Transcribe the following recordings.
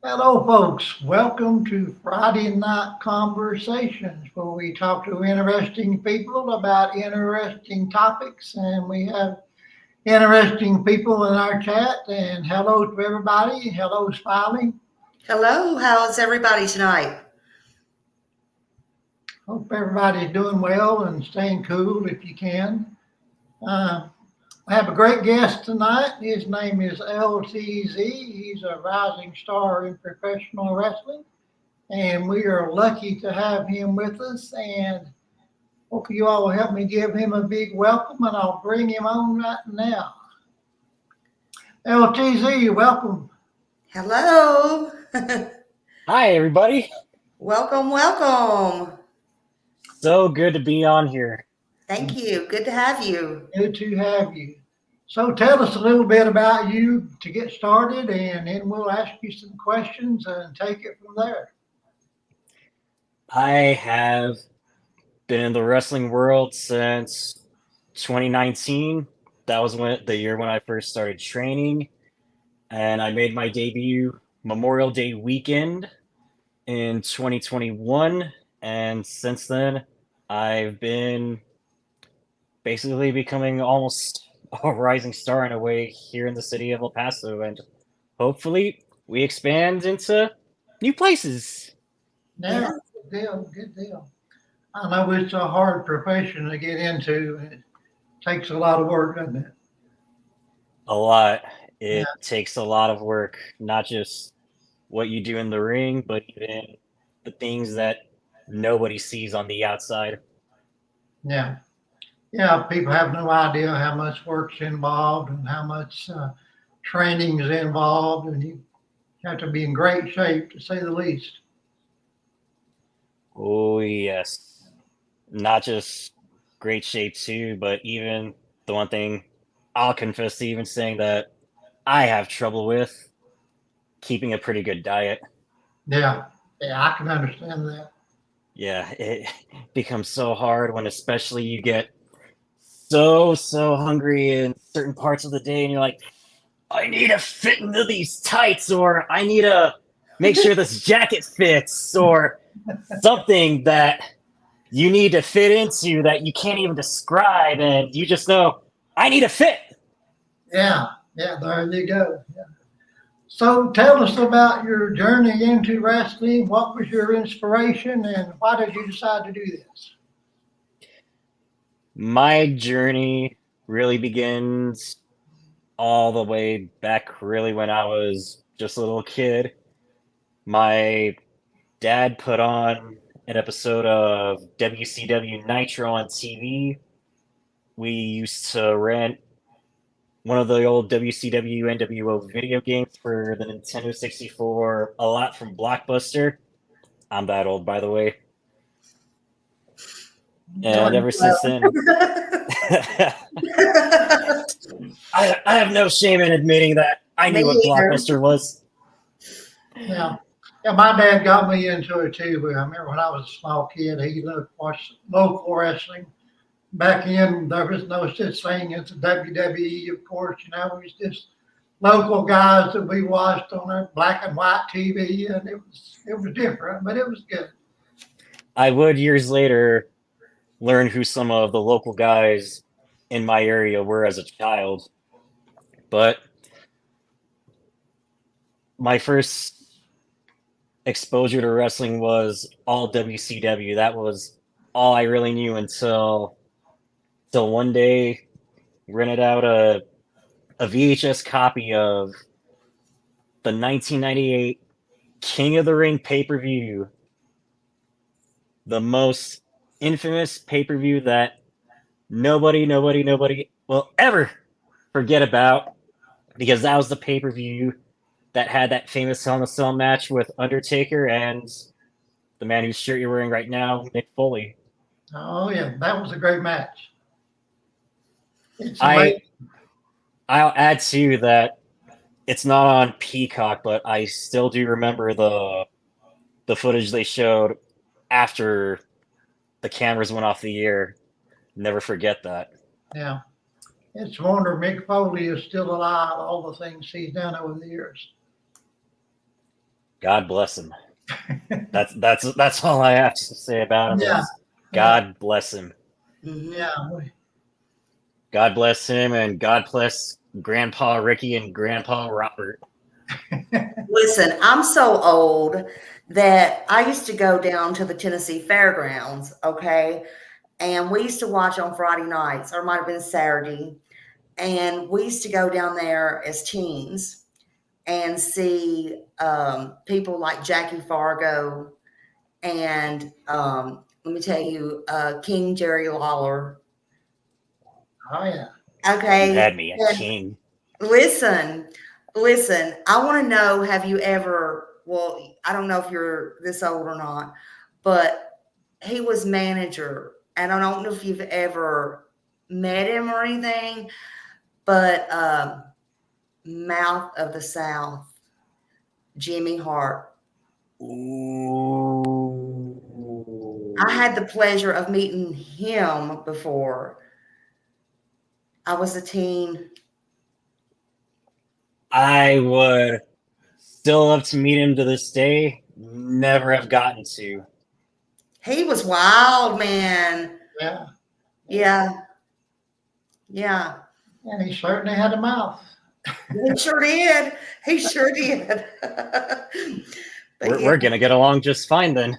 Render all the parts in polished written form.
Hello, folks. Welcome to Friday Night Conversations, where we talk to interesting people about interesting topics, and we have interesting people in our chat. And hello to everybody. Hello, Smiley. Hello, how's everybody tonight? Hope everybody's doing well and staying cool if you can. Uh, I have a great guest tonight. His name is LTZ. He's a rising star in professional wrestling, and we are lucky to have him with us. And hope you all will help me give him a big welcome, and I'll bring him on right now. LTZ, welcome. Hello. Hi, everybody. welcome. So good to be on here. Thank you. Good to have you. Good to have you. So tell us a little bit about you to get started, and then we'll ask you some questions and take it from there. I have been in the wrestling world since 2019. That was the year when I first started training, and I made my debut Memorial Day weekend in 2021. And since then, I've been basically becoming almost a rising star in a way here in the city of El Paso, and hopefully we expand into new places. Yeah, good deal, good deal. I know it's a hard profession to get into. It takes a lot of work, doesn't it? A lot. Yeah, It takes a lot of work, not just what you do in the ring, but even the things that nobody sees on the outside. yeah. Yeah, people have no idea how much work's involved and how much training is involved, and you have to be in great shape to say the least. Oh, yes. Not just great shape, too, but even the one thing I'll confess to even saying that I have trouble with keeping a pretty good diet. Yeah, yeah, I can understand that. Yeah, it becomes so hard when, especially, you get so hungry in certain parts of the day, and you're like, I need to fit into these tights, or I need to make sure this jacket fits, or something that you need to fit into that you can't even describe, and you just know, I need to fit. Yeah, yeah, there you go. Yeah. So tell us about your journey into wrestling. What was your inspiration, and why did you decide to do this? My journey really begins all the way back, really, when I was just a little kid. My dad put on an episode of WCW Nitro on TV. We used to rent one of the old WCW NWO video games for the Nintendo 64 a lot from Blockbuster. I'm that old, by the way. And ever since then, I have no shame in admitting that I Me knew what either. Blockbuster was. Yeah, yeah, my dad got me into it too. I remember when I was a small kid, he loved watch local wrestling. Back then, there was no such thing as the WWE, of course. It was just local guys that we watched on our black and white TV, and it was different, but it was good. I would years later learn who some of the local guys in my area were as a child, but my first exposure to wrestling was all WCW. That was all I really knew until one day rented out a VHS copy of the 1998 King of the Ring pay-per-view, the most infamous pay-per-view that nobody will ever forget about, because that was the pay-per-view that had that famous Hell in a Cell match with Undertaker and the man whose shirt you're wearing right now, Mick Foley. Oh yeah, that was a great match. It's I amazing. I'll add to that, it's not on Peacock, but I still do remember the footage they showed after the cameras went off the air. Never forget that. Yeah, it's a wonder Mick Foley is still alive. All the things he's done over the years. God bless him. That's all I have to say about him Yeah, is God bless him. Mhm. yeah. God bless him, and God bless Grandpa Ricky and Grandpa Robert. Listen, I'm so old that I used to go down to the Tennessee Fairgrounds, okay? And we used to watch on Friday nights, or it might have been Saturday. And we used to go down there as teens and see people like Jackie Fargo and let me tell you, King Jerry Lawler. Oh yeah. You Okay. had me at And King. listen, listen, I want to know, have you ever, well, I don't know if you're this old or not, but he was manager. And I don't know if you've ever met him or anything, but Mouth of the South, Jimmy Hart. Ooh. I had the pleasure of meeting him before I was a teen. I would still love to meet him to this day. Never have gotten to. He was wild, man. Yeah. Yeah. Yeah. And he certainly had a mouth. He sure did. He sure did. But yeah. We're gonna get along just fine then.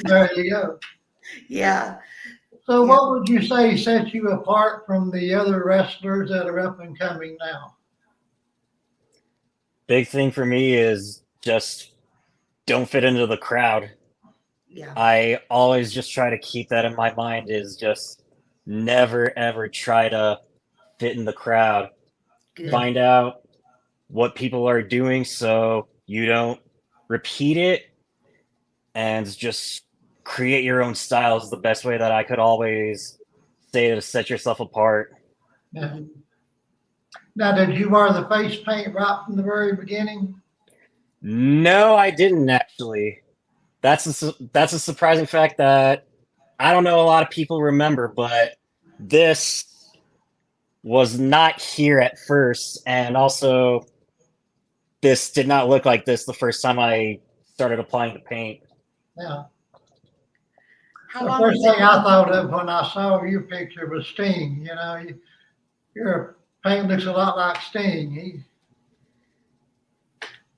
There you go. Yeah. So Yeah. what would you say sets you apart from the other wrestlers that are up and coming now? Big thing for me is just don't fit into the crowd. Yeah. I always just try to keep that in my mind is just never ever try to fit in the crowd. Good. Find out what people are doing so you don't repeat it and just create your own style is the best way that I could always say to set yourself apart. Yeah. Mhm. Now, did you wear the face paint right from the very beginning? No, I didn't actually. That's a surprising fact that I don't know a lot of people remember, but this was not here at first, and also this did not look like this the first time I started applying the paint. Yeah. How The long first did thing it I thought of when I saw your picture was Sting. You know, your paint looks a lot like Sting.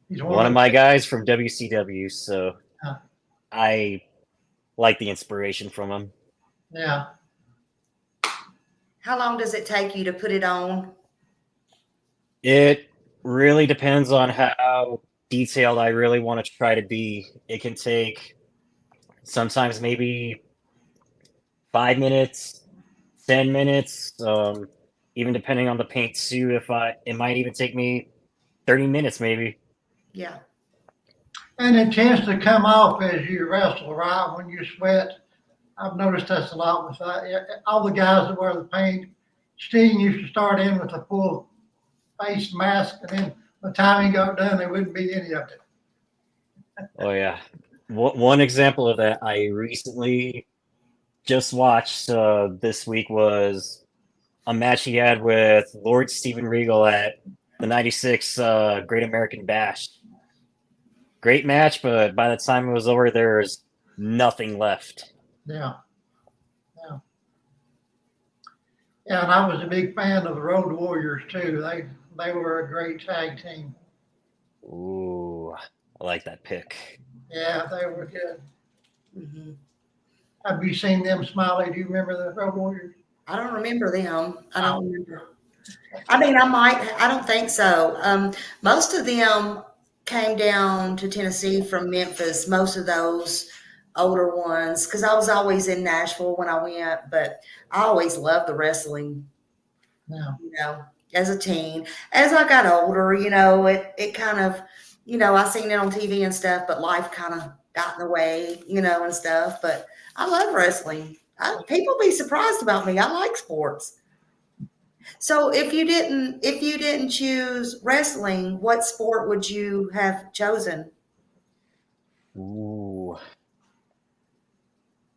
He's One of the, my guys from WCW, so uh, I like the inspiration from him. yeah. how long does it take you to put it on? It really depends on how detailed I really want to try to be. It can take sometimes maybe 5 minutes, 10 minutes, even depending on the paint too. It might even take me 30 minutes maybe. Yeah. And it tends to come off as you wrestle, right? When you sweat. I've noticed that's a lot with all the guys that wear the paint. Sting used to start in with a full face mask, and then by the time he got done, there wouldn't be any of it. Oh yeah. One example of that I recently just watched this week was a match he had with Lord Steven Regal at the 96 Great American Bash. Great match, but by the time it was over, there was nothing left. Yeah, yeah, yeah. And I was a big fan of the Road Warriors too. They were a great tag team. Ooh, I like that pick. Yeah, they were good. Hmm. Have you seen them, Smiley? Do you remember the Road Warriors? I don't remember them. I don't remember. I mean, I might. I don't think so. Most of them came down to Tennessee from Memphis. Most of those older ones, because I was always in Nashville when I went. But I always loved the wrestling. Yeah, You know, as a teen. As I got older, it kind of, I seen it on TV and stuff, but life kind of got in the way, and stuff. But I love wrestling. People be surprised about me. I like sports. So if you didn't choose wrestling, what sport would you have chosen? Ooh.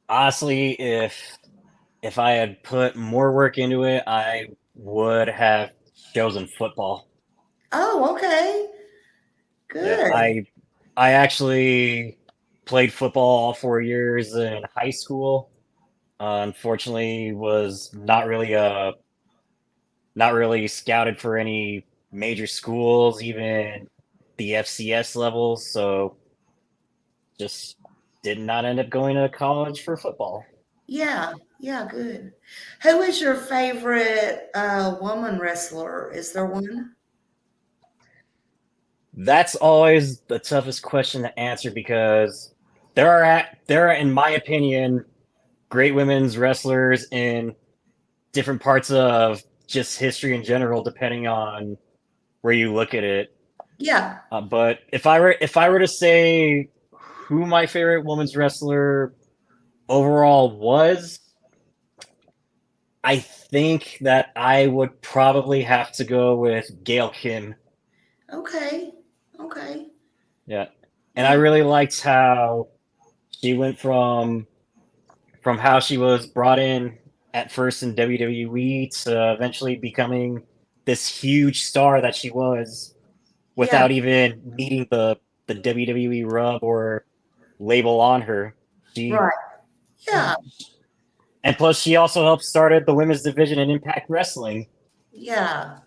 Honestly, if I had put more work into it, I would have chosen football. Oh, okay. Good. I actually played football all 4 years in high school. Unfortunately, was not really scouted for any major schools, even the FCS levels. So just did not end up going to college for football. Yeah, yeah, good. Who is your favorite woman wrestler? Is there one? That's always the toughest question to answer because there are, in my opinion, great women's wrestlers in different parts of just history in general, depending on where you look at it. Yeah. But if I were to say who my favorite women's wrestler overall was, I think that I would probably have to go with Gail Kim. Okay. Okay. Yeah. And I Yeah. really liked how she went from how she was brought in at first in WWE to eventually becoming this huge star that she was Yeah. without even needing the WWE rub or label on her. She Right. Yeah. and plus she also helped started the women's division in Impact Wrestling. Yeah.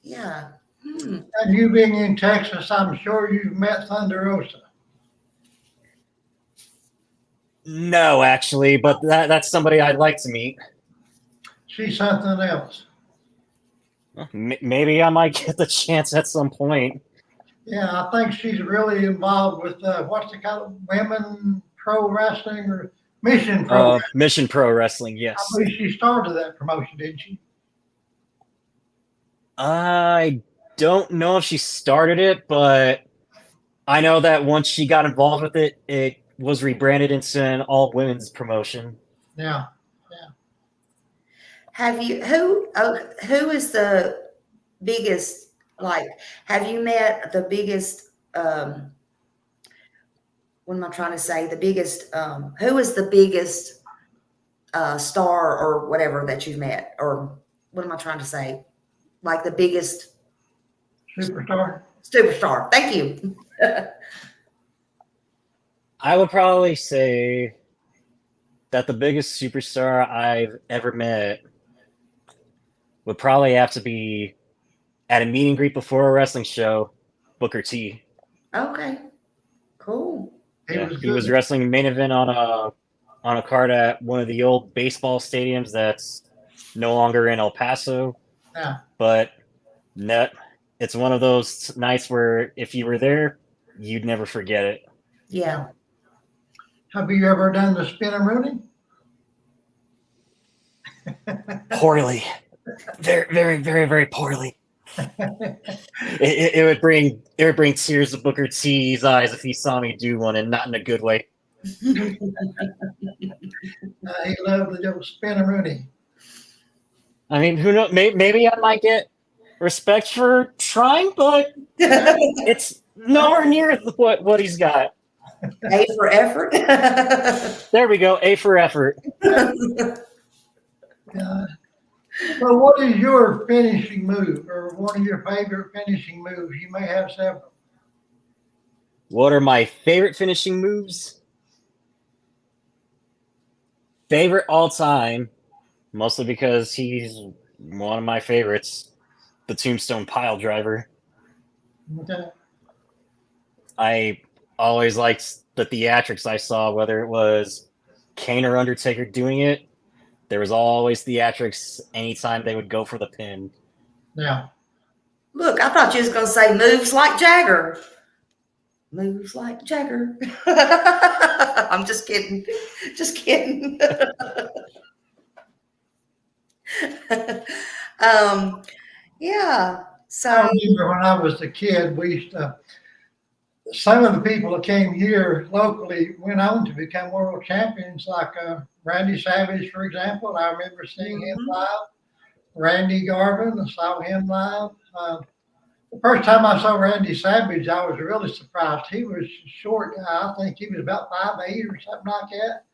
Yeah. Hmm. And you being in Texas, I'm sure you've met Thunder Rosa. No, actually, but that's somebody I'd like to meet. She's something else. Maybe I might get the chance at some point. Yeah, I think she's really involved with what's it called, women pro wrestling or Mission Pro Wrestling. Mission Pro Wrestling, I yes. believe she started that promotion, didn't she? I don't know if she started it, but I know that once she got involved with it, it was rebranded into an all women's promotion. Yeah. Have you who is the biggest, like, have you met the biggest what am I trying to say? The biggest who is the biggest star or whatever that you've met? Or what am I trying to say? Like the biggest Superstar. superstar. Thank you. I would probably say that the biggest superstar I've ever met would probably have to be at a meet and greet before a wrestling show, Booker T. Okay. Cool. He was wrestling main event on a card at one of the old baseball stadiums that's no longer in El Paso. Yeah. But it's one of those nights where if you were there, you'd never forget it. Yeah. Have you ever done the spin and Rooney? Poorly. Very, very, very, very poorly. It would bring tears to Booker T's eyes if he saw me do one, and not in a good way. He loved the old spin and Rooney. I mean, who knows? Maybe I might get respect for trying, but it's nowhere near what he's got. A for effort. There we go. A for effort. So what is your finishing move or one of your favorite finishing moves? You may have several. What are my favorite finishing moves? Favorite all time, mostly because he's one of my favorites, the Tombstone Pile Driver. Okay. I always liked the theatrics I saw, whether it was Kane or Undertaker doing it. There was always theatrics anytime they would go for the pin. Yeah. Look, I thought you was going to say moves like Jagger. Moves like Jagger. I'm just kidding. Just kidding. Yeah. So I remember when I was a kid, we used to, some of the people that came here locally went on to become world champions, like Randy Savage, for example. I remember seeing him live. Randy Garvin, I saw him live. The first time I saw Randy Savage, I was really surprised. He was a short guy. I think he was about 5'8" or something like that.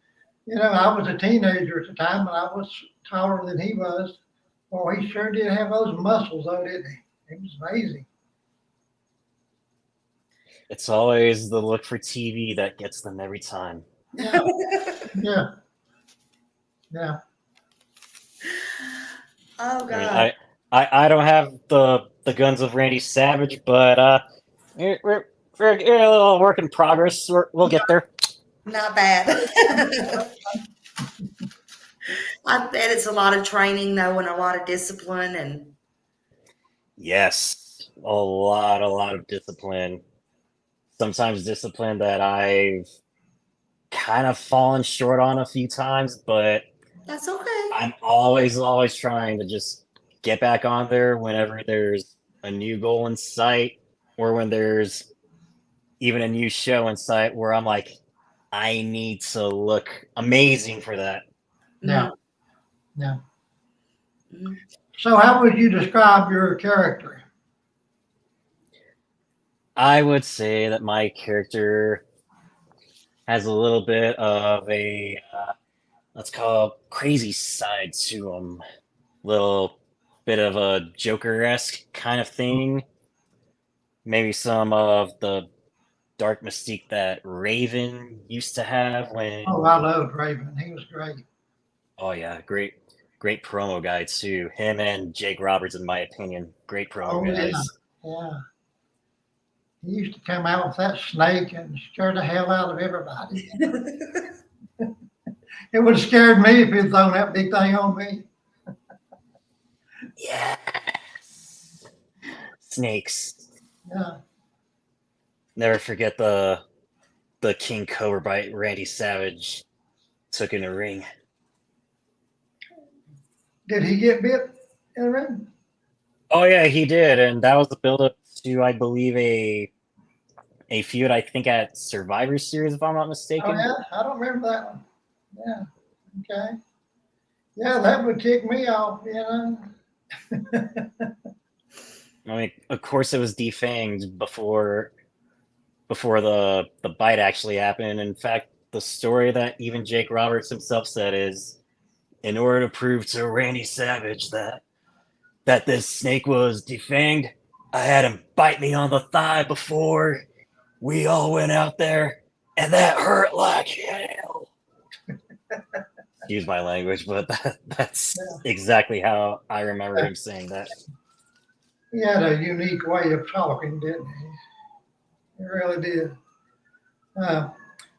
You know, I was a teenager at the time, and I was taller than he was. Well, he sure did have those muscles, though, didn't he? It was amazing. It's always the look for TV that gets them every time. Yeah, yeah, yeah. Oh I mean, God. I don't have the guns of Randy Savage, but we're a little work in progress. We'll get there. Not bad. I bet it's a lot of training though and a lot of discipline and Yes, a lot of discipline. Sometimes discipline that I've kind of fallen short on a few times, but that's okay. I'm always trying to just get back on there whenever there's a new goal in sight, or when there's even a new show in sight where I'm like, I need to look amazing for that. Yeah, yeah. Mhm. So how would you describe your character? I would say that my character has a little bit of a let's call it crazy side to him. Little bit of a Joker-esque kind of thing. Maybe some of the dark mystique that Raven used to have Oh, when. I loved Raven. He was great. Oh yeah, great promo guy too. Him and Jake Roberts, in my opinion, great promo Oh, yeah, guys. yeah. He used to come out with that snake and scare the hell out of everybody. It would have scared me if he'd thrown that big thing on me. Yes, snakes. Yeah. Never forget the King Cobra bite Randy Savage took in the ring. Did he get bit in the ring? Oh yeah, he did, and that was the build up to, I believe, a feud, I think, at Survivor Series, if I'm not Oh, mistaken. yeah. I don't remember that one. Yeah. Okay. Yeah, that would tick me off, you know. I mean, of course, it was defanged before the bite actually happened. In fact, the story that even Jake Roberts himself said is, in order to prove to Randy Savage that this snake was defanged, I had him bite me on the thigh before we all went out there, and that hurt like hell. Excuse my language, but that's Yeah. exactly how I remember him saying that. He had a unique way of talking, didn't he? He really did. Uh,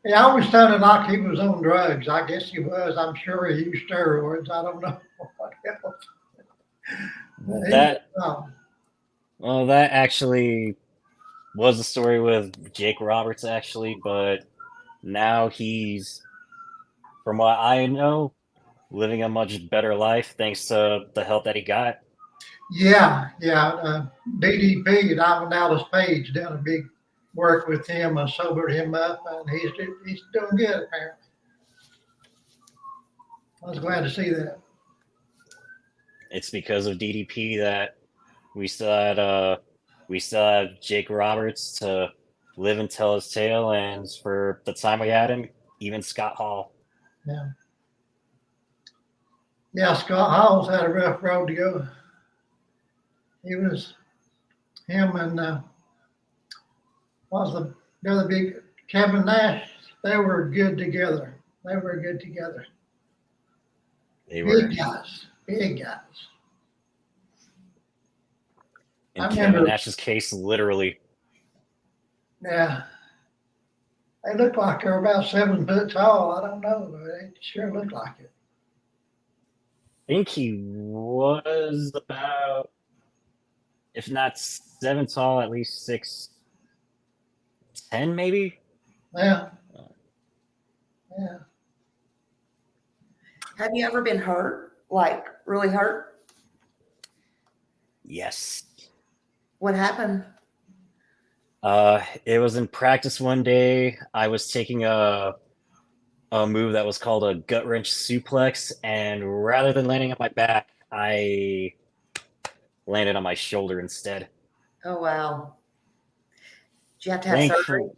he always sounded like he was on drugs. I guess he was. I'm sure he used steroids. I don't know what else. But he was, That well, that actually was the story with Jake Roberts, actually, but now he's, from what I know, living a much better life thanks to the help that he got. yeah, yeah. DDP, Diamond Dallas Page, done a big work with him and sobered him up, and he's doing good apparently. I was glad to see that. It's because of DDP that we still had we still have Jake Roberts to live and tell his tale, and for the time we had him, even Scott Hall. Yeah, yeah. Scott Hall's had a rough road to go. He was him and what was the other big Kevin Nash. They were good together. They were good together. They were Big guys, big guys. in I Kevin remember. Nash's case, literally. Yeah, they looked like they're about 7 foot tall. I don't know, but they sure looked like it. I think he was about, if not 7 tall, at least 6'10", maybe. Yeah, yeah. Have you ever been hurt? Like really hurt? Yes. What happened? It was in practice one day. I was taking a move that was called a gut wrench suplex, and rather than landing on my back, I landed on my shoulder instead. Oh wow. Did you have to have surgery? Thankfully,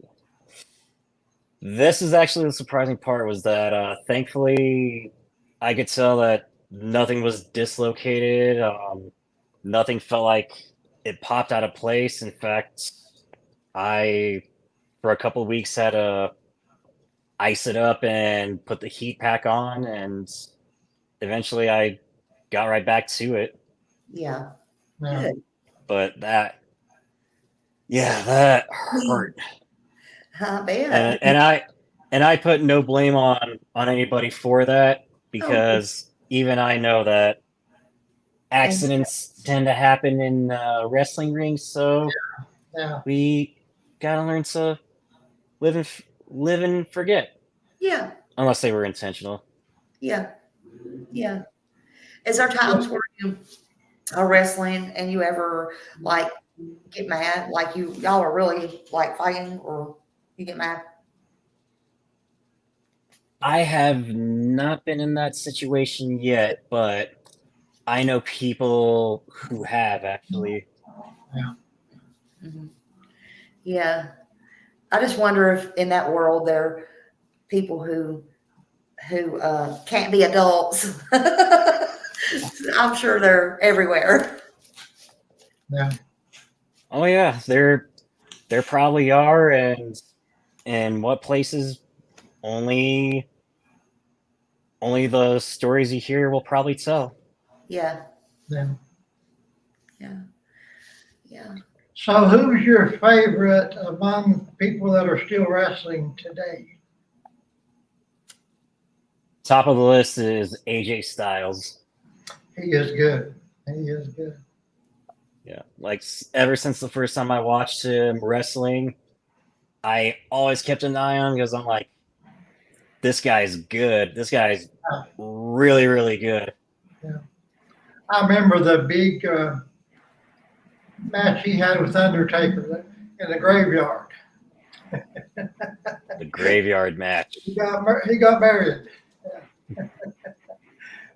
this is actually the surprising part, was that thankfully I could tell that nothing was dislocated. Nothing felt like it popped out of place. In fact, I, for a couple of weeks, had to ice it up and put the heat pack on, and eventually I got right back to it. Yeah. Yeah. Good. But that hurt. I bet. And I put no blame on anybody for that, Oh, because even I know that and accidents tend to happen in wrestling rings, so Yeah. we gotta learn to live and forget, yeah, unless they were intentional. yeah, yeah. Is there times where you are wrestling and you ever like get mad, like y'all are really like fighting, or you get mad? I have not been in that situation yet, but I know people who have actually. Mhm. Yeah, I just wonder if in that world there are people who can't be adults. I'm sure they're everywhere. Yeah. Oh yeah, there probably are, and what places only the stories you hear will probably tell. Yeah, Yeah. yeah, yeah. So who's your favorite among people that are still wrestling today? Top of the list is AJ Styles. He is good. He is good. Yeah, like ever since the first time I watched him wrestling, I always kept an eye on him, because I'm like, this guy's good. This guy's really, really good. Yeah. I remember the big match he had with Undertaker in the graveyard. The graveyard match. He got married. Yeah.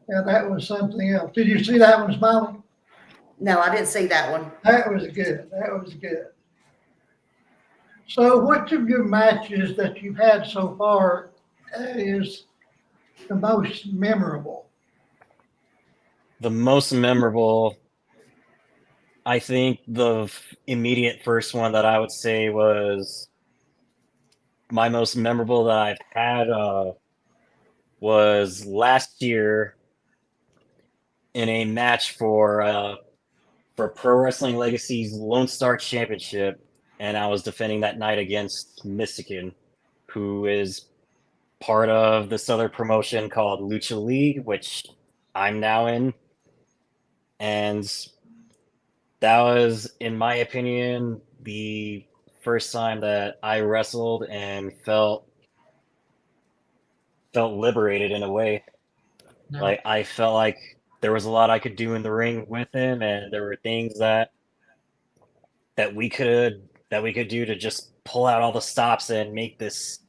Yeah, that was something else. Did you see that one, Smiley? No, I didn't see that one. That was good. That was good. So, which of your matches that you've had so far is the most memorable? The most memorable, I think the immediate first one that I would say was my most memorable that I've had was last year in a match for Pro Wrestling Legacy's Lone Star Championship, and I was defending that night against Mystican, who is part of this other promotion called Lucha League, which I'm now in. And that was, in my opinion, the first time that I wrestled and felt liberated in a way. No, Like, I felt like there was a lot I could do in the ring with him, and there were things that we could do to just pull out all the stops and make this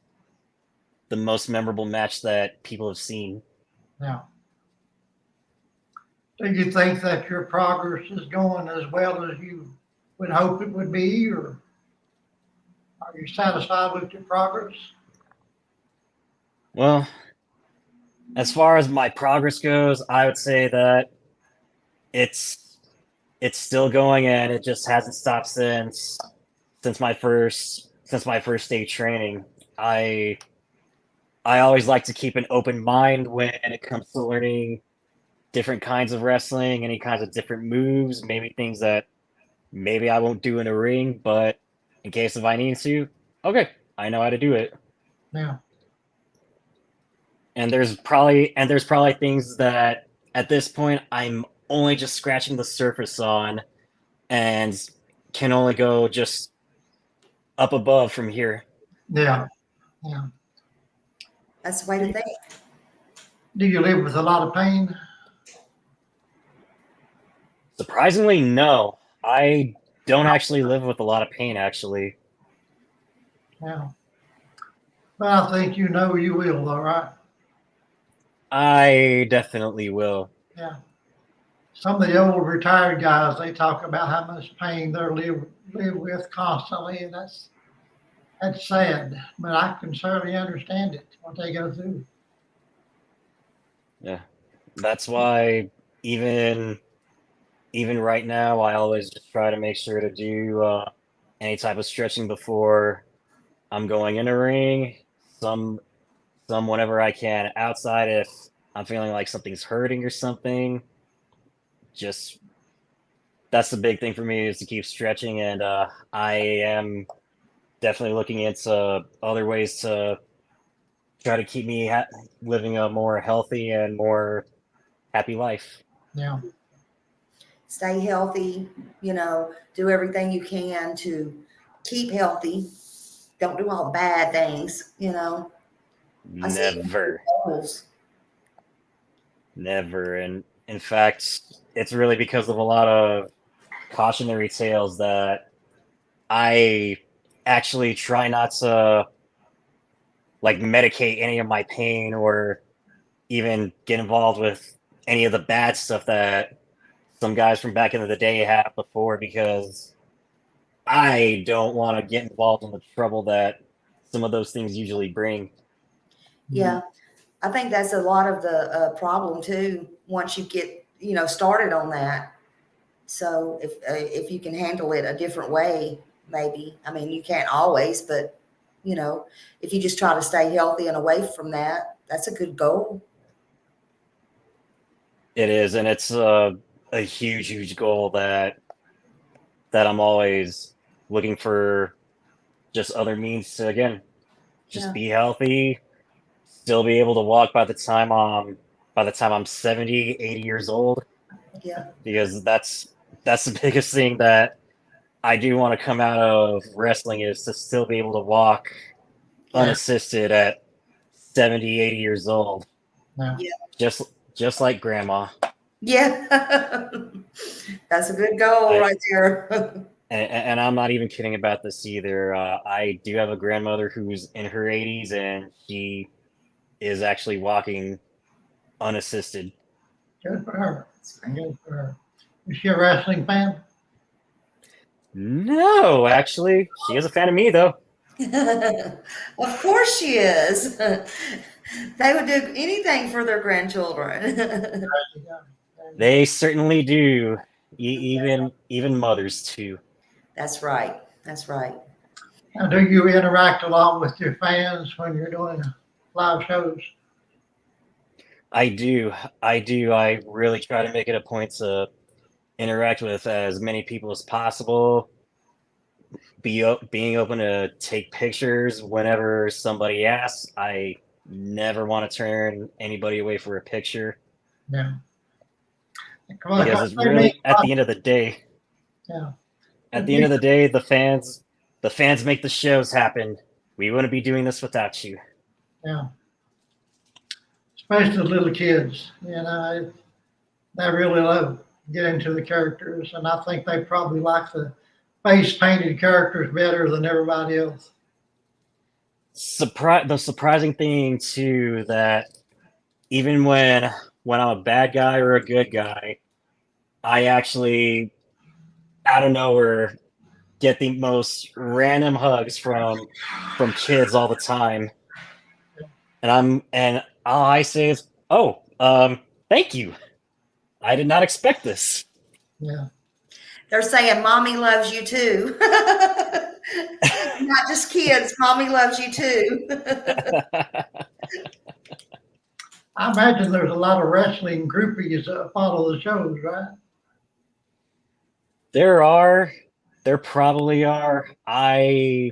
the most memorable match that people have seen. no. Do you think that your progress is going as well as you would hope it would be, or are you satisfied with your progress? Well, as far as my progress goes, I would say that it's it's still going, and it just hasn't stopped since my first day training. I I always like to keep an open mind when it comes to learning different kinds of wrestling, any kinds of different moves, maybe things that maybe I won't do in a ring, but in case if I need to, okay, I know how to do it. Yeah, And there's probably things that at this point I'm only just scratching the surface on, and can only go just up above from here. yeah, yeah. That's the way to think. Do you live with a lot of pain? Surprisingly, no. I don't actually live with a lot of pain, actually. Yeah. But I think you know you will, all right? I definitely will. Yeah. Some of the old retired guys, they talk about how much pain they live with constantly, and that's sad. But I can certainly understand it, what they go through. Yeah. That's why even even right now I always just try to make sure to do any type of stretching before I'm going in a ring. Some whenever I can outside if I'm feeling like something's hurting or something. Just that's the big thing for me is to keep stretching, and I am definitely looking into other ways to try to keep me living a more healthy and more happy life. Yeah. Stay healthy, do everything you can to keep healthy. Don't do all the bad things. I see Never, goals. never. And in fact, it's really because of a lot of cautionary tales that I actually try not to like medicate any of my pain or even get involved with any of the bad stuff that some guys from back in the day have before, because I don't want to get involved in the trouble that some of those things usually bring. Yeah, I think that's a lot of the problem too. Once you get started on that, so if you can handle it a different way, maybe. I mean, you can't always, but if you just try to stay healthy and away from that, that's a good goal. It is, and it's a huge, huge goal that I'm always looking for just other means to again just Yeah, be healthy, still be able to walk by the time I'm 70, 80 years old, yeah, because that's the biggest thing that I do want to come out of wrestling is to still be able to walk yeah, unassisted at 70, 80 years old, Yeah. yeah, just just like grandma. yeah. That's a good goal I right there. and I'm not even kidding about this either. I do have a grandmother who's in her 80s and she is actually walking unassisted. Good for her. Good for her. Is she a wrestling fan? No, actually, she is a fan of me though. Of course she is. They would do anything for their grandchildren. They certainly do. Even mothers too. That's right. That's right. Now, do you interact a lot with your fans when you're doing live shows? I do. I do. I really try to make it a point to interact with as many people as possible. Being open to take pictures whenever somebody asks. I never want to turn anybody away for a picture, Yeah. Come on, because come it's save me. really at the end of the day. Yeah. At the end of the day, the fans make the shows happen. We wouldn't be doing this without you. Yeah. Especially the little kids, they really love get into the characters, and I think they probably like the face painted characters better than everybody else. The surprising thing too, that even when I'm a bad guy or a good guy, I actually out of nowhere get the most random hugs from kids all the time, and all I say is, "Oh, thank you. I did not expect this." Yeah. They're saying mommy loves you too. Not just kids, mommy loves you too. I imagine there's a lot of wrestling groupies that follow the shows, right? There are, there probably are. I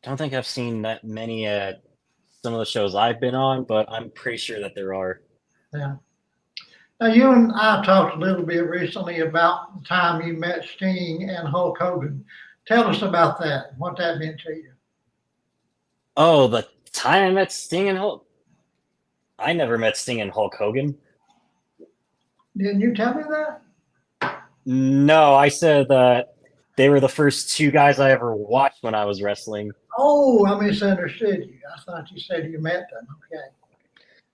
don't think I've seen that many at some of the shows I've been on, but I'm pretty sure that there are. Yeah. Now, you and I talked a little bit recently about the time you met Sting and Hulk Hogan. Tell us about that, what that meant to you. Oh, the time I met Sting and Hulk. I never met Sting and Hulk Hogan. Didn't you tell me that? No, I said that they were the first two guys I ever watched when I was wrestling. Oh, I misunderstood you. I thought you said you met them. Okay.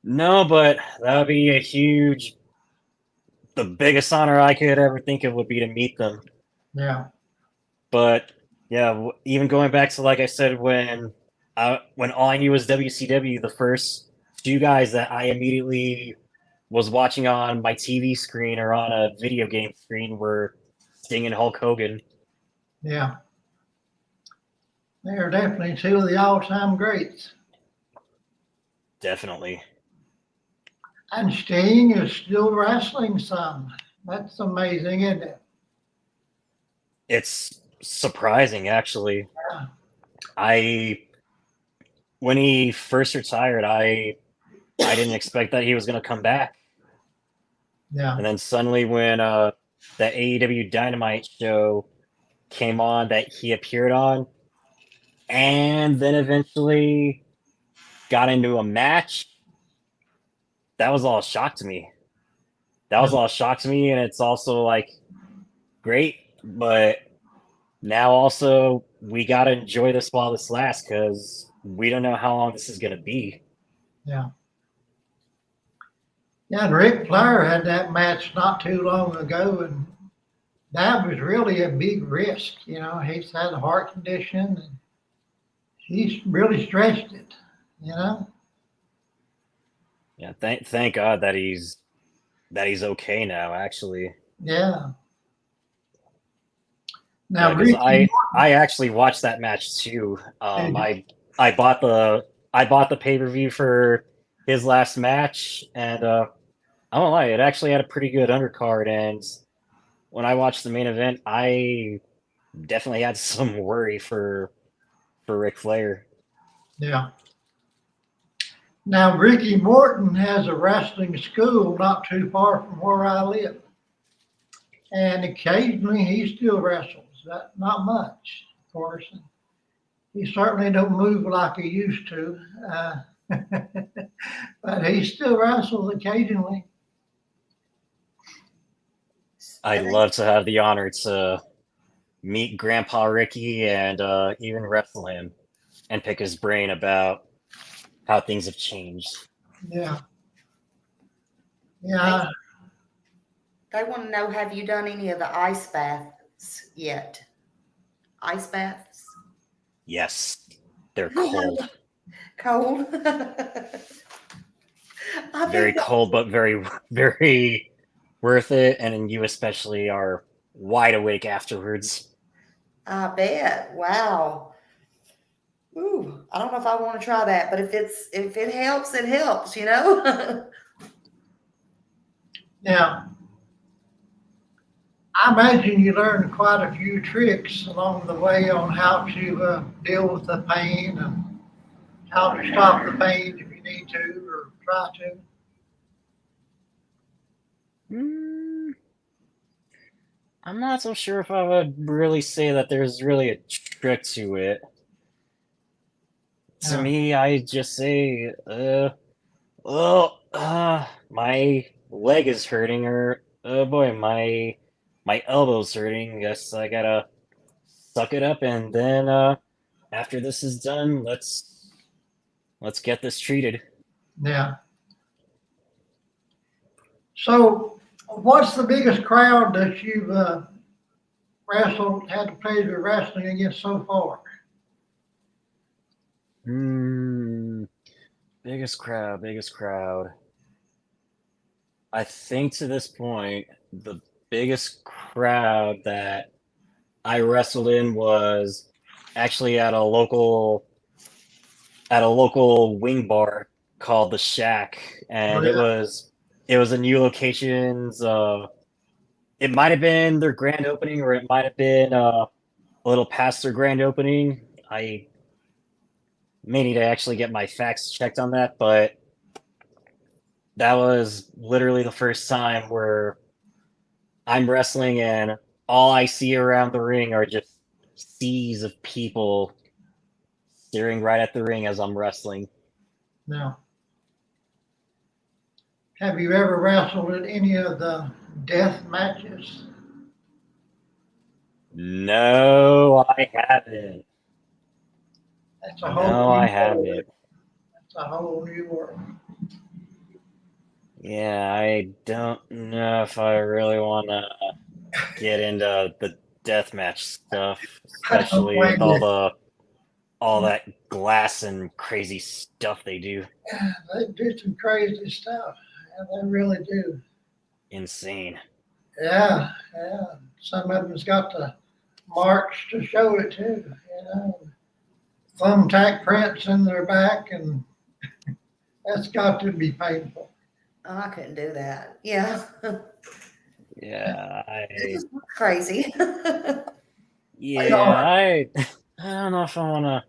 No, but that would be the biggest honor I could ever think of would be to meet them. Yeah. But yeah, even going back to like I said, when all I knew was WCW, the first two guys that I immediately was watching on my TV screen or on a video game screen were Sting and Hulk Hogan. Yeah. They're definitely two of the all-time greats. Definitely. And Sting is still wrestling some. That's amazing, isn't it? It's surprising, actually. Yeah. When he first retired, I didn't expect that he was going to come back. Yeah. And then suddenly, when the AEW Dynamite show came on that he appeared on, and then eventually got into a match, that was all a shock to me. That was all a shock to me, and it's also like great, but now also we got to enjoy this while this lasts because we don't know how long this is going to be. Yeah. Yeah, and Ric Flair had that match not too long ago, and that was really a big risk. You know, he's had a heart condition, and he's really stretched it. You know. Yeah, thank God that he's okay now. Actually, Yeah. yeah, Now, because Ricky I actually watched that match too. Morton, I bought the pay-per-view for his last match, and I won't lie, it actually had a pretty good undercard. And when I watched the main event, I definitely had some worry for Ric Flair. yeah. Now, Ricky Morton has a wrestling school not too far from where I live. And occasionally he still wrestles. Not much, of course. He certainly don't move like he used to. But he still wrestles occasionally. I'd love to have the honor to meet Grandpa Ricky and even wrestle him and pick his brain about how things have changed. Yeah. Yeah. They want to know, have you done any of the ice baths yet? Ice baths? Yes, they're cold. Cold? I Very think cold, but very, very worth it. And you especially are wide awake afterwards. I bet. Wow. Ooh, I don't know if I want to try that, but if it helps, it helps, you know? Yeah. I imagine you learned quite a few tricks along the way on how to deal with the pain and how to stop the pain if you need to or try to. Mm, I'm not so sure if I would really say that there's really a trick to it. To Yeah. me, I just say, my leg is hurting, or oh boy, my elbow's hurting. Guess I gotta suck it up, and then after this is done, let's get this treated. Yeah. So, what's the biggest crowd that you've had the pleasure of wrestling against so far? Hmm, biggest crowd. I think to this point, the biggest crowd that I wrestled in was actually at a local wing bar called the Shack, Oh, and yeah. it was a new location's. It might have been their grand opening, or it might have been a little past their grand opening. I may need to actually get my facts checked on that, but that was literally the first time where I'm wrestling and all I see around the ring are just seas of people staring right at the ring as I'm wrestling. Now, have you ever wrestled in any of the death matches? No, I haven't. That's a whole No, new I world. haven't. That's a whole new world. Yeah, I don't know if I really want to get into the deathmatch stuff, I don't especially with blame you. all that glass and crazy stuff they do. They do some crazy stuff. Yeah, they really do. Insane. Yeah, yeah. Some of them's got the marks to show it too, you know. Thumbtack prints in their back, and that's got to be painful. Oh, I couldn't do that. Yeah. Yeah, Crazy. I don't know if I want to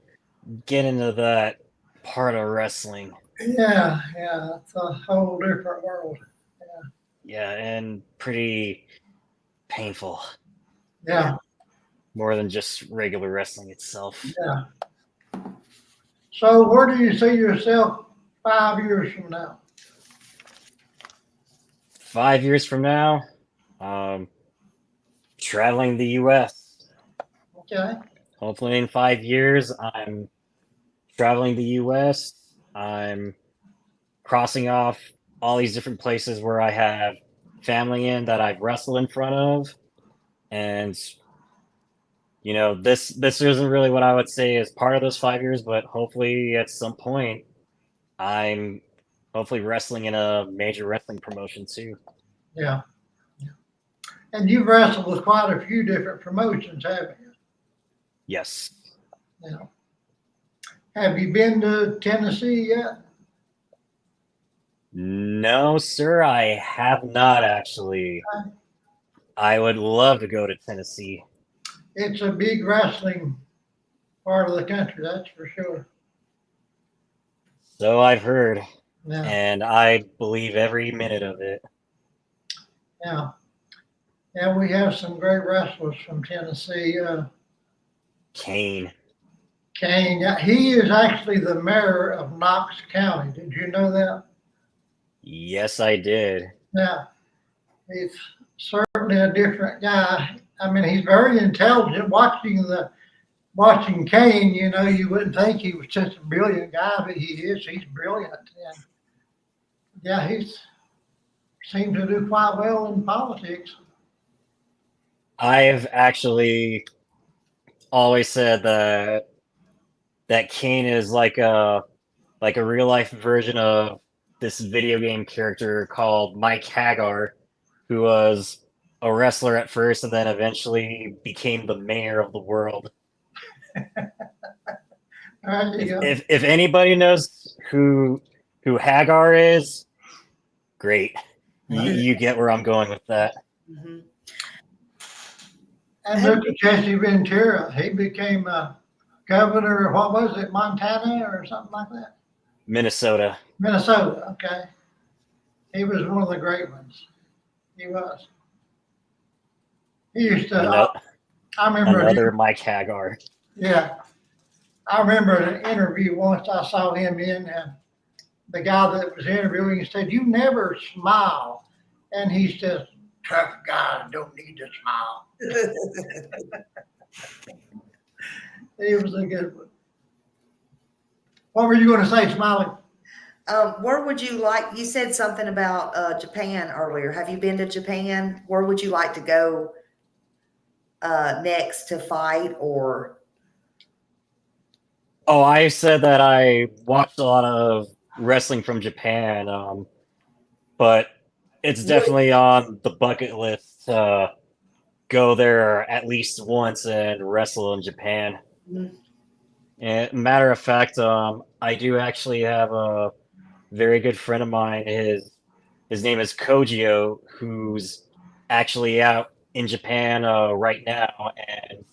get into that part of wrestling. Yeah, yeah, it's a whole different world. Yeah, and pretty painful. Yeah, More than just regular wrestling itself. yeah. So where do you see yourself 5 years from now? 5 years from now, traveling the U.S. Okay, Hopefully, in 5 years, I'm traveling the U.S. I'm crossing off all these different places where I have family in that I've wrestled in front of, and this isn't really what I would say is part of those 5 years, but hopefully at some point, I'm hopefully wrestling in a major wrestling promotion too. yeah. And you've wrestled with quite a few different promotions, haven't you? Yes. Yeah. Have you been to Tennessee yet? No, sir, I have not actually. I would love to go to Tennessee. It's a big wrestling part of the country, that's for sure. So I've heard, Yeah, and I believe every minute of it. yeah. Yeah, we have some great wrestlers from Tennessee. Kane. Kane, yeah, he is actually the mayor of Knox County. Did you know that? Yes, I did. Yeah, he's certainly a different guy. I mean, he's very intelligent. Watching Kane, you know, you wouldn't think he was such a brilliant guy, but he is. He's brilliant, and yeah, he's seemed to do quite well in politics. I've actually always said that Kane is like a real life version of this video game character called Mike Hagar, who was a wrestler at first and then eventually became the mayor of the world. There you go. If anybody knows who Hagar is, great. You get where I'm going with that. Mhm. And look at Jesse Ventura. He became governor of, what was it, Montana or something like that? Minnesota. Minnesota, okay. He was one of the great ones. He was. He used to, I remember, Another Mike Hagar. yeah. I remember an interview once I saw him in, and the guy that was interviewing said, "You never smile." And he says, "Tough guys don't need to smile." He was a good one. What were you going to say, Smiley? Where would you like, you said something about Japan earlier. Have you been to Japan? Where would you like to go next to fight or? Oh, I said that I watched a lot of wrestling from Japan, but it's definitely on the bucket list to go there at least once and wrestle in Japan. Mhm. And matter of fact, I do actually have a very good friend of mine. His name is Kojio, who's actually out in Japan right now and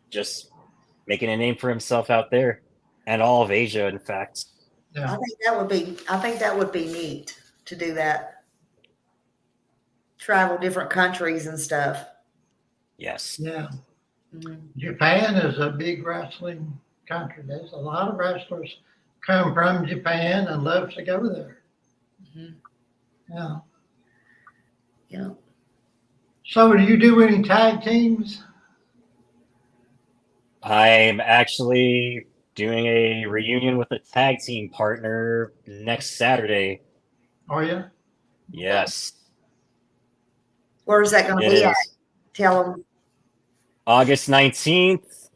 just making a name for himself out there and all of Asia, in fact. Yeah. I think that would be neat to do that. Travel different countries and stuff. Yes. Yeah. Mhm. Japan is a big wrestling country. There's a lot of wrestlers come from Japan and love to go there. Mhm. Yeah. Yeah. So do you do any tag teams? I'm actually doing a reunion with a tag team partner next Saturday. Are you? Yes, Where is that going to it be at? is. Tell them. August 19th.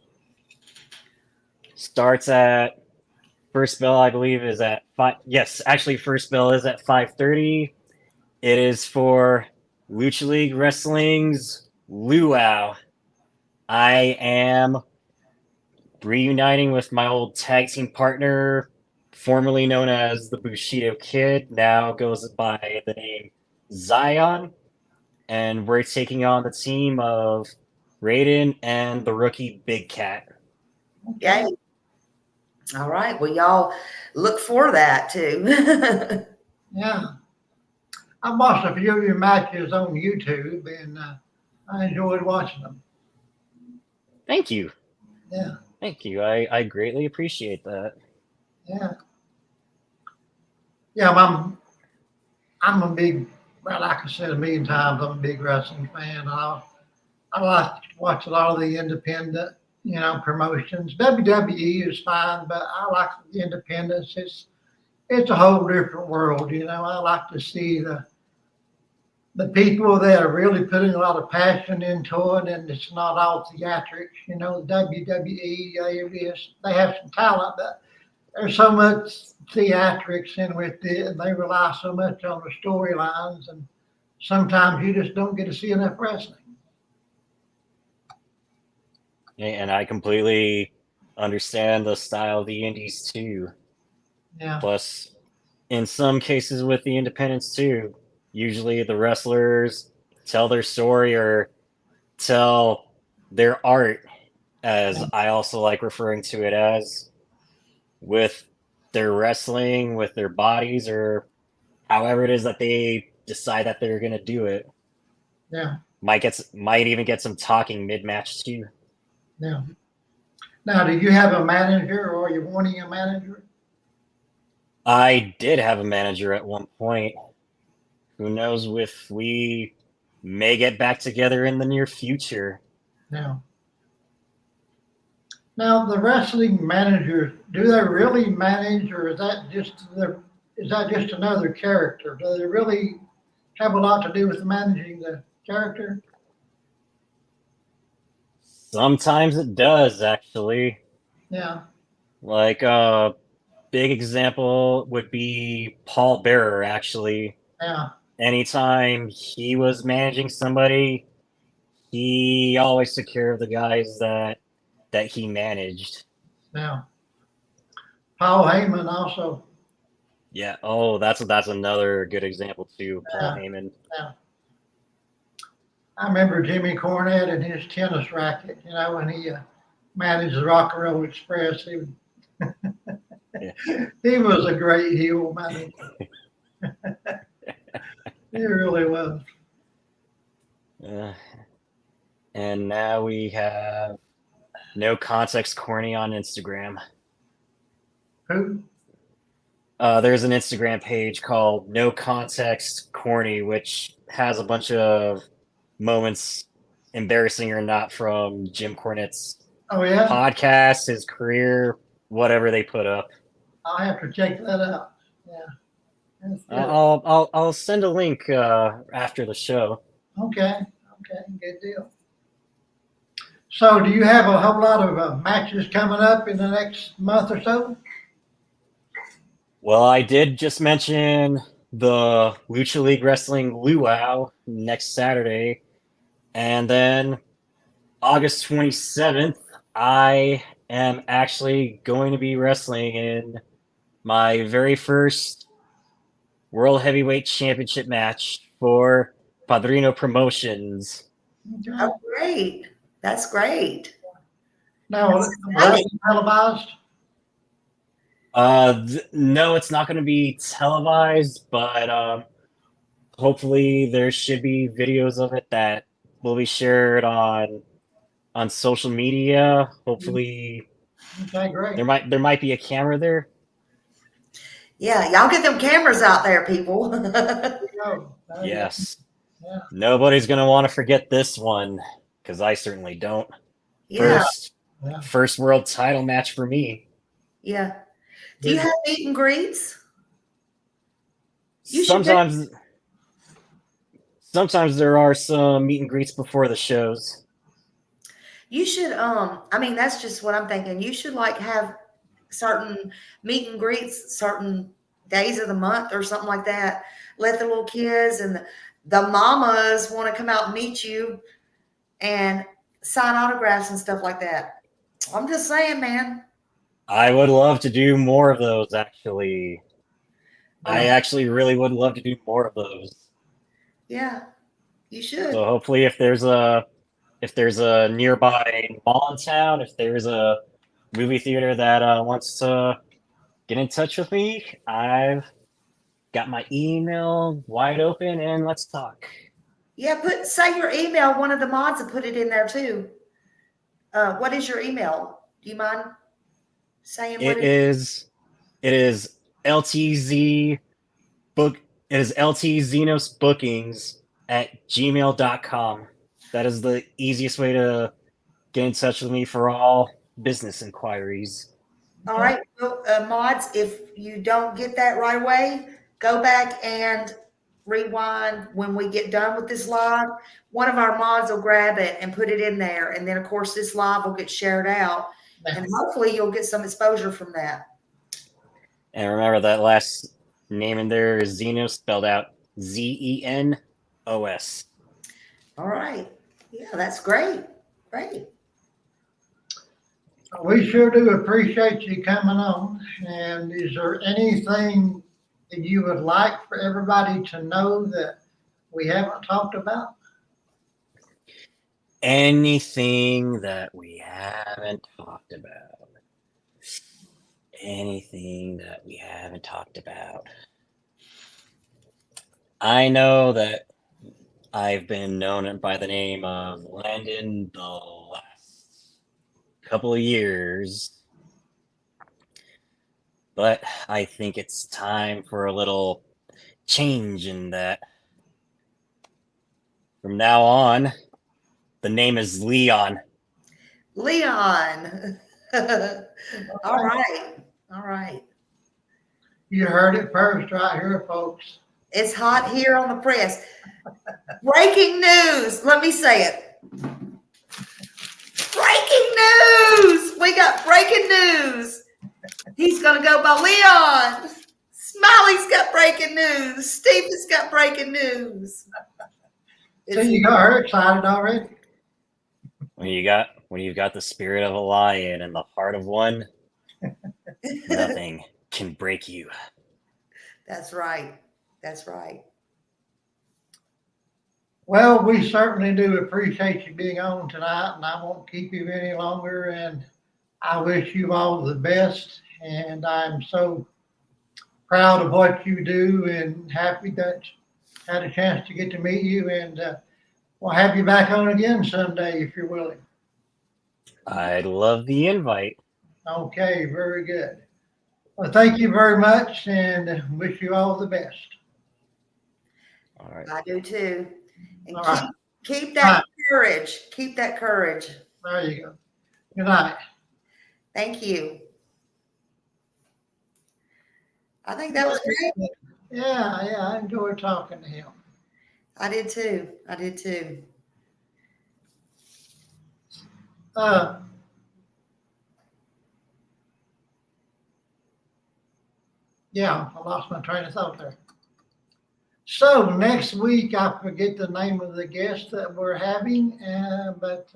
Starts at first bell, I believe, is at 5. Yes, actually, first bell is at 5:30. It is for Lucha League Wrestling's Luau. I am reuniting with my old tag team partner, formerly known as the Bushido Kid, now goes by the name Zion, and we're taking on the team of Raiden and the rookie Big Cat. Yay. All right. Well, y'all look for that too. Yeah. I watched a few of your matches on YouTube, and I enjoyed watching them. Thank you. Yeah. Thank you. I greatly appreciate that. Yeah. Yeah. I'm a big, well, like I said a million times, I'm a big wrestling fan. I like to watch a lot of the independent, promotions. WWE is fine, but I like the independents. It's a whole different world. I like to see the people that are really putting a lot of passion into it, and it's not all theatrics. WWE, they have some talent, but there's so much theatrics in with it, and they rely so much on the storylines, and sometimes you just don't get to see enough wrestling. And I completely understand the style of the indies too. Yeah, Plus, in some cases with the independents too, usually the wrestlers tell their story or tell their art, as I also like referring to it as, with their wrestling, with their bodies, or however it is that they decide that they're gonna do it. yeah, Might even get some talking mid match too. yeah. Now, do you have a manager, or are you wanting a manager? I did have a manager at one point. Who knows if we may get back together in the near future. Now, the wrestling managers, do they really manage, or is that just another character? Do they really have a lot to do with managing the character? Sometimes it does, actually. Yeah, Like a big example would be Paul Bearer, actually. yeah, Anytime he was managing somebody, he always took care of the guys that he managed. yeah. Paul Heyman also. Yeah. Oh, that's another good example too, Paul Yeah, Heyman. yeah. I remember Jimmy Cornette and his tennis racket. When he managed the Rock and Roll Express, Yeah. he was a great heel manager. He really was. Uh, and now we have No Context Corny on Instagram. Who? There's an Instagram page called No Context Corny, which has a bunch of moments, embarrassing or not, from Jim Cornette's Oh yeah, podcast, his career, whatever they put up. I'll have to check that out. Yeah, that's good. I'll send a link after the show. Okay, good deal. So, do you have a whole lot of matches coming up in the next month or so? Well, I did just mention the Lucha League Wrestling Luau next Saturday, and then August 27th, I am actually going to be wrestling in my very first World Heavyweight Championship match for Padrino Promotions. Okay. Oh, great. That's great. Now, That's will it exciting. be televised? No, it's not going to be televised, but hopefully there should be videos of it that will be shared on social media. Hopefully Okay, great. there might be a camera there. Yeah, y'all get them cameras out there, people. There you go. Yes. Yeah. Nobody's going to want to forget this one, because I certainly don't. Yeah, Yeah. First world title match for me. yeah. Do you have meet and greets? You should Sometimes there are some meet and greets before the shows. You should, I mean, that's just what I'm thinking. You should like have certain meet and greets, certain days of the month or something like that. Let the little kids and the mamas want to come out and meet you and sign autographs and stuff like that. I'm just saying, man. I would love to do more of those, actually. I Yeah. actually really would love to do more of those. Yeah, you should. So hopefully, if there's a nearby mall in town, if there's a movie theater that wants to get in touch with me, I've got my email wide open, and let's talk. Yeah, say your email. One of the mods will put it in there too. What is your email? Do you mind saying what It it is? is LTZ book. It is LTZenosBookings at gmail.com. That is the easiest way to get in touch with me for all business inquiries. All right, well, mods, if you don't get that right away, go back and rewind when we get done with this live. One of our mods will grab it and put it in there. And then, of course, this live will get shared out. And hopefully you'll get some exposure from that. And remember that last name in there is Zenos, spelled out Zenos. All right. Yeah, that's great. Great. We sure do appreciate you coming on. And is there anything that you would like for everybody to know that we haven't talked about? Anything that we haven't talked about. Anything that we haven't talked about. I know that I've been known by the name of Landon the last couple of years, but I think it's time for a little change in that. From now on, the name is Leon. Leon. All right. All right. You heard it first right here, folks. It's hot here on the press. Breaking news. Let me say it. Breaking news. We got breaking news. He's going to go by Leon. Smiley's got breaking news. Steve has got breaking news. So you got her excited already? When you've got the spirit of a lion and the heart of one, nothing can break you. That's right. That's right. Well, we certainly do appreciate you being on tonight, and I won't keep you any longer. And I wish you all the best. And I'm so proud of what you do and happy that I had a chance to get to meet you. And we'll have you back on again someday if you're willing. I'd love the invite. Okay, very good. Well, thank you very much and wish you all the best. All right. I do too. And All right. keep that courage. Keep that courage. There you go. Good night. Thank you. I think that was great. Yeah, I enjoyed talking to him. I did too. I did too. Yeah, I lost my train of thought there. So next week, I forget the name of the guest that we're having, but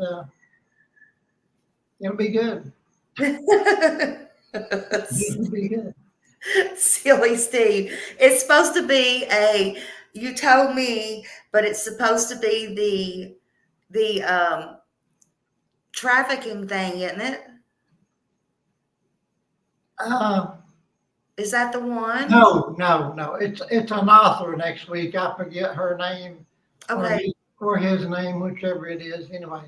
it'll be good. It'll be good. Silly Steve. It's supposed to be you told me, but it's supposed to be the trafficking thing, isn't it? Is that the one? No. It's an author next week. I forget her name. Okay. Or his name, whichever it is. Anyway,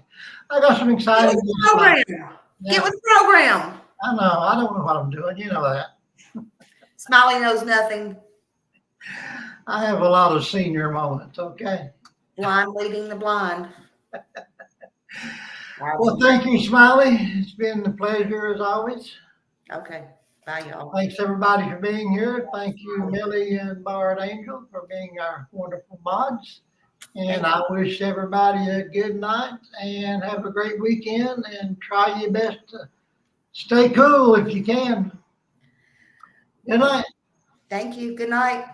I got some exciting. Get with the program. Yeah. Get with the program. I know. I don't know what I'm doing. You know that. Smiley knows nothing. I have a lot of senior moments. Okay. Blind leading the blind. Well, thank you, Smiley. It's been a pleasure as always. Okay. Bye, y'all. Thanks everybody for being here. Thank you, Millie and Bard Angel, for being our wonderful mods. And I wish everybody a good night and have a great weekend and try your best to stay cool if you can. Good night. Thank you. Good night.